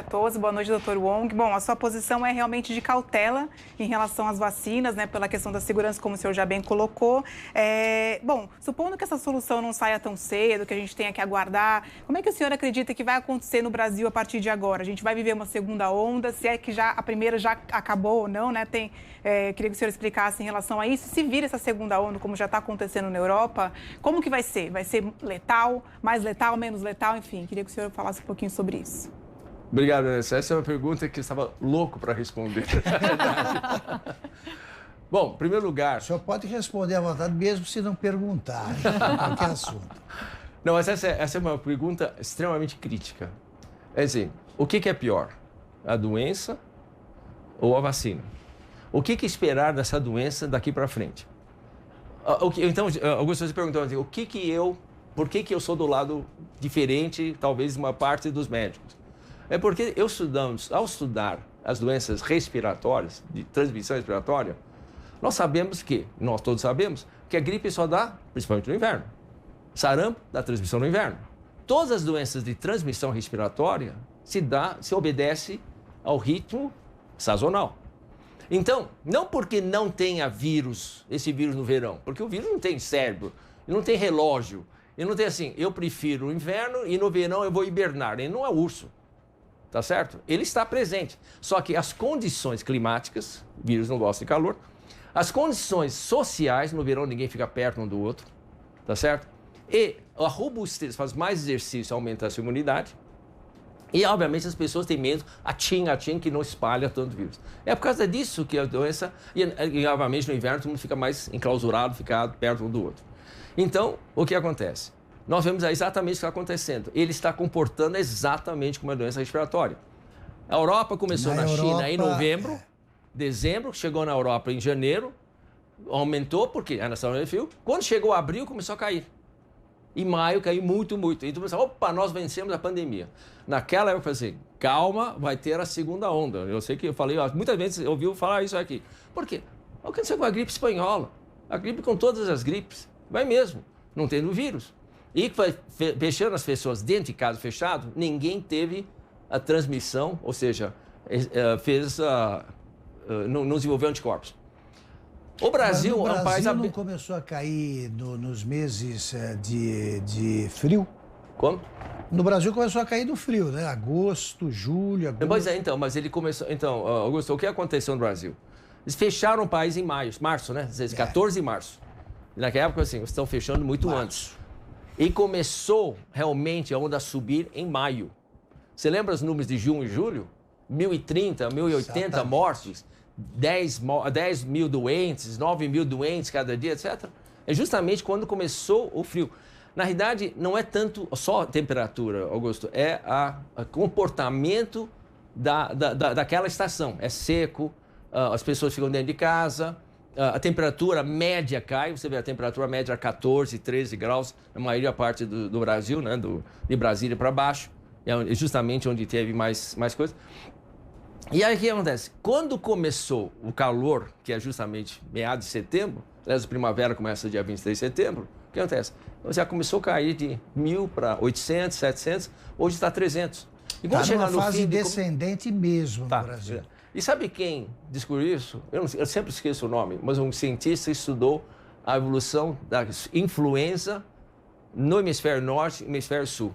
A todos, boa noite, doutor Wong. Bom, a sua posição é realmente de cautela em relação às vacinas, né, pela questão da segurança, como o senhor já bem colocou. Bom, supondo que essa solução não saia tão cedo, que a gente tenha que aguardar, como é que o senhor acredita que vai acontecer no Brasil a partir de agora? A gente vai viver uma segunda onda, se é que já a primeira já acabou ou não, né? Queria que o senhor explicasse em relação a isso. Se vir essa segunda onda, como já está acontecendo na Europa, como que vai ser? Vai ser letal, mais letal, menos letal? Enfim, queria que o senhor falasse um pouquinho sobre isso. Obrigado, Vanessa. Essa é uma pergunta que eu estava louco para responder. Bom, em primeiro lugar... O senhor pode responder à vontade, mesmo se não perguntar, em qualquer assunto. Não, mas essa é uma pergunta extremamente crítica. É dizer, o que é pior? A doença ou a vacina? O que esperar dessa doença daqui para frente? Então, Augusto, você perguntou assim, por que eu sou do lado diferente, talvez, de uma parte dos médicos? É porque ao estudar as doenças respiratórias, de transmissão respiratória, nós todos sabemos, que a gripe só dá, principalmente no inverno. Sarampo dá transmissão no inverno. Todas as doenças de transmissão respiratória se obedece ao ritmo sazonal. Então, não porque não tenha esse vírus no verão, porque o vírus não tem cérebro, não tem relógio, e não tem assim, eu prefiro o inverno e no verão eu vou hibernar. Ele não é urso. Tá certo? Ele está presente. Só que as condições climáticas, o vírus não gosta de calor, as condições sociais, no verão ninguém fica perto um do outro, tá certo? E a robustez, faz mais exercício, aumenta a sua imunidade. E, obviamente, as pessoas têm medo, que não espalha tanto vírus. É por causa disso que a doença, e obviamente, no inverno, todo mundo fica mais enclausurado, fica perto um do outro. Então, o que acontece? Nós vemos exatamente o que está acontecendo. Ele está comportando exatamente como uma doença respiratória. A Europa começou na China em novembro, dezembro, chegou na Europa em janeiro, aumentou porque a nação do frio. Quando chegou abril, começou a cair. Em maio, caiu muito, muito. Então, opa, nós vencemos a pandemia. Naquela época, eu falei assim, calma, vai ter a segunda onda. Eu sei que eu falei, muitas vezes eu ouvi falar isso aqui. Por quê? O que aconteceu com a gripe espanhola? A gripe com todas as gripes. Vai mesmo, não tendo vírus. E fechando as pessoas dentro de casa fechado, ninguém teve a transmissão, ou seja, não desenvolveu anticorpos. O Brasil é um país... não país... começou a cair nos meses de frio? Como? No Brasil começou a cair no frio, né? Agosto, julho, agosto... Pois é, então, mas ele começou... Então, Augusto, o que aconteceu no Brasil? Eles fecharam o país em março, né? 14 de março. Naquela época, assim, estão fechando muito antes. E começou realmente a onda a subir em maio. Você lembra os números de junho e julho? 1.030, 1.080 mortes, 10 mil doentes, 9 mil doentes cada dia, etc. É justamente quando começou o frio. Na realidade, não é tanto só a temperatura, Augusto, é o comportamento daquela estação. É seco, as pessoas ficam dentro de casa, a temperatura média cai, você vê a temperatura média 14, 13 graus, na maior parte do Brasil, né, de Brasília para baixo, é justamente onde teve mais coisa. E aí o que acontece? Quando começou o calor, que é justamente meados de setembro, aliás, a primavera começa dia 23 de setembro, o que acontece? Já começou a cair de 1.000 para 800, 700, hoje está 300. E quando chega no fase descendente mesmo no Brasil. E sabe quem descobriu isso? Eu sempre esqueço o nome, mas um cientista estudou a evolução da influenza no hemisfério norte e hemisfério sul.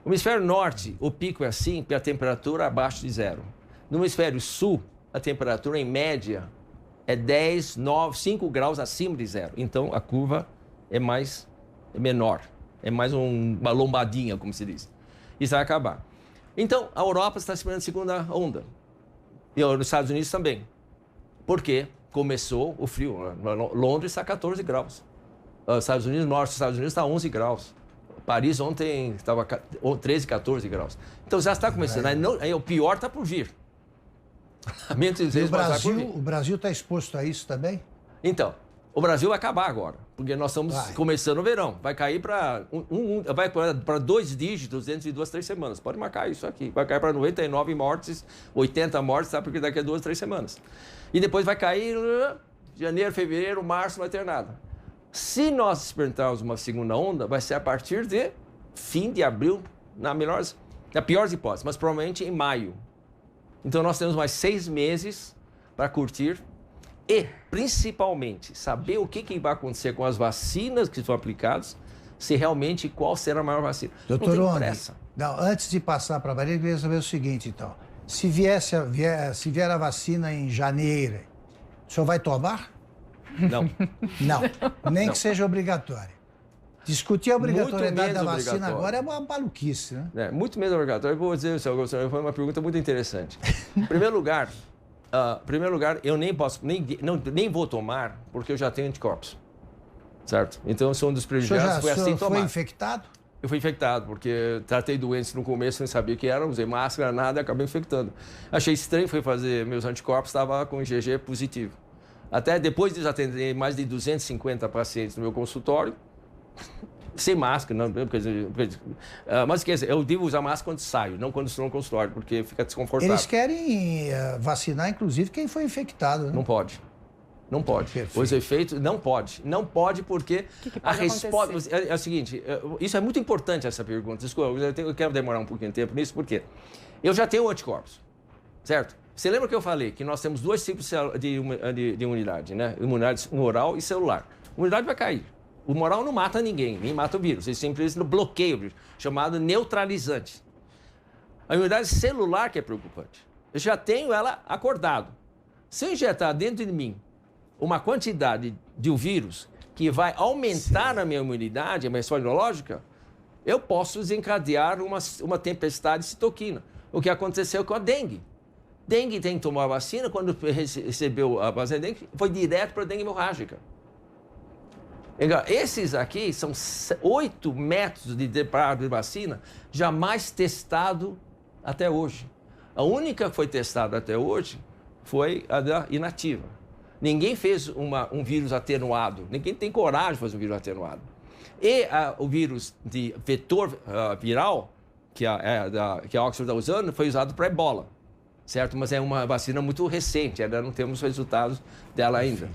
No hemisfério norte, o pico é assim, porque a temperatura é abaixo de zero. No hemisfério sul, a temperatura em média é 10, 9, 5 graus acima de zero. Então, a curva é menor, é mais uma lombadinha, como se diz. Isso vai acabar. Então, a Europa está esperando a segunda onda. E nos Estados Unidos também. Porque começou o frio. Londres está 14 graus. Estados Unidos, norte dos Estados Unidos está 11 graus. Paris ontem estava 13, 14 graus. Então já está começando. Aí o pior está por vir. O Brasil está exposto a isso também? Então, o Brasil vai acabar agora. Porque nós estamos começando o verão. Vai cair para para 2 dígitos dentro de 2, 3 semanas. Pode marcar isso aqui. Vai cair para 99 mortes, 80 mortes, tá? Porque daqui a 2, 3 semanas. E depois vai cair janeiro, fevereiro, março, não vai ter nada. Se nós experimentarmos uma segunda onda, vai ser a partir de fim de abril, na melhor Na pior hipótese, mas provavelmente em maio. Então nós temos mais 6 meses para curtir e, principalmente, saber o que vai acontecer com as vacinas que são aplicadas, se realmente qual será a maior vacina. Doutor não tem Wong, pressa. não, antes de passar para a Maria, eu queria saber o seguinte, então. Se vier a vacina em janeiro, o senhor vai tomar? Não. Não, nem Não. que seja obrigatório. Discutir a obrigatoriedade da menos vacina obrigatório. agora é uma maluquice, né? Muito menos obrigatório. Eu vou dizer, senhor Augusto, foi uma pergunta muito interessante. Em primeiro lugar, eu nem vou tomar porque eu já tenho anticorpos. Certo? Então, eu sou um dos O privilegiados que foi assim senhor foi tomar. infectado? Eu fui infectado, porque tratei doença no começo, nem sabia o que era, usei máscara, nada, e acabei infectando. Achei estranho, fui fazer meus anticorpos, estava com IgG positivo. Até depois de atender mais de 250 pacientes no meu consultório, sem máscara, não, mas quer dizer, eu devo usar máscara quando saio, não quando estou no consultório, porque fica desconfortável. Eles querem vacinar, inclusive, quem foi infectado, né? Não pode. Não pode. Perfeito. Os efeitos, não pode. Não pode porque que a pode resposta... acontecer? É o seguinte, isso é muito importante essa pergunta. Desculpa, eu quero demorar um pouquinho de tempo nisso, porque eu já tenho anticorpos, certo? Você lembra que eu falei que nós temos 2 tipos de imunidade, né? Imunidade humoral e celular. A imunidade vai cair. O humoral não mata ninguém, nem mata o vírus. Ele simplesmente bloqueia o vírus, chamado neutralizante. A imunidade celular que é preocupante. Eu já tenho ela acordado. Se eu injetar dentro de mim uma quantidade de um vírus que vai aumentar a minha imunidade, a minha resposta imunológica, eu posso desencadear uma tempestade de citoquina. O que aconteceu com a dengue. Dengue tem que tomar a vacina, quando recebeu a vacina de dengue, foi direto para a dengue hemorrágica. Esses aqui são 8 métodos de preparo de vacina jamais testado até hoje. A única que foi testada até hoje foi a da inativa. Ninguém fez um vírus atenuado, ninguém tem coragem de fazer um vírus atenuado. E o vírus de vetor viral, que a Oxford está usando, foi usado para ebola, certo? Mas é uma vacina muito recente, ainda não temos resultados dela ainda.